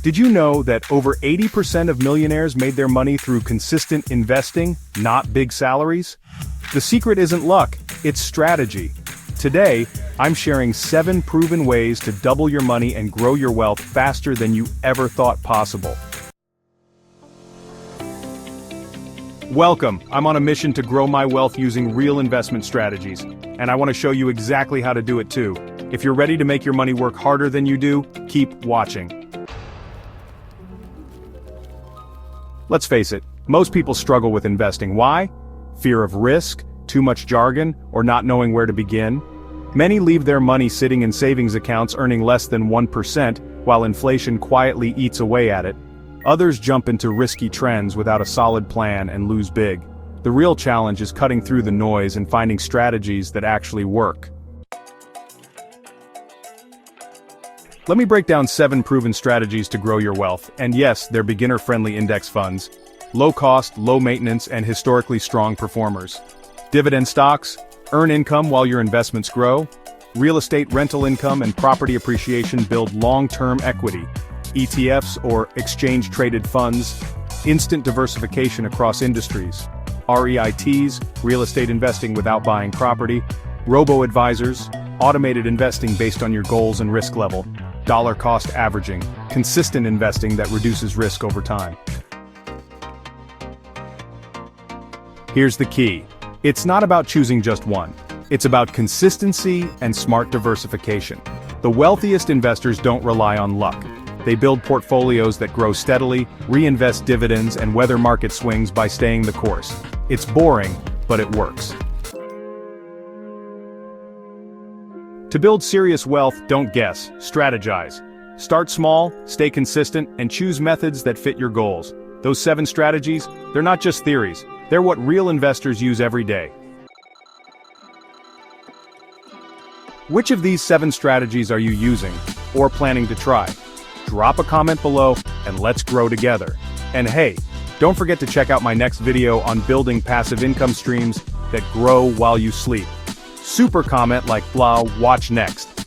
Did you know that over 80% of millionaires made their money through consistent investing, not big salaries? The secret isn't luck, it's strategy. Today, I'm sharing 7 proven ways to double your money and grow your wealth faster than you ever thought possible. Welcome, I'm on a mission to grow my wealth using real investment strategies, and I want to show you exactly how to do it too. If you're ready to make your money work harder than you do, keep watching. Let's face it, most people struggle with investing. Why? Fear of risk, too much jargon, or not knowing where to begin. Many leave their money sitting in savings accounts earning less than 1%, while inflation quietly eats away at it. Others jump into risky trends without a solid plan and lose big. The real challenge is cutting through the noise and finding strategies that actually work. Let me break down 7 proven strategies to grow your wealth, and yes, they're beginner-friendly index funds. Low cost, low maintenance, and historically strong performers. Dividend stocks, earn income while your investments grow. Real estate rental income and property appreciation build long-term equity. ETFs, or exchange-traded funds, instant diversification across industries. REITs, real estate investing without buying property. Robo-advisors, automated investing based on your goals and risk level. Dollar cost averaging, consistent investing that reduces risk over time. Here's the key. It's not about choosing just one. It's about consistency and smart diversification. The wealthiest investors don't rely on luck. They build portfolios that grow steadily, reinvest dividends, and weather market swings by staying the course. It's boring, but it works. To build serious wealth, don't guess, strategize. Start small, stay consistent, and choose methods that fit your goals. Those 7 strategies, they're not just theories, they're what real investors use every day. Which of these 7 strategies are you using, or planning to try? Drop a comment below, and let's grow together. And hey, don't forget to check out my next video on building passive income streams that grow while you sleep. Super comment like blah, watch next.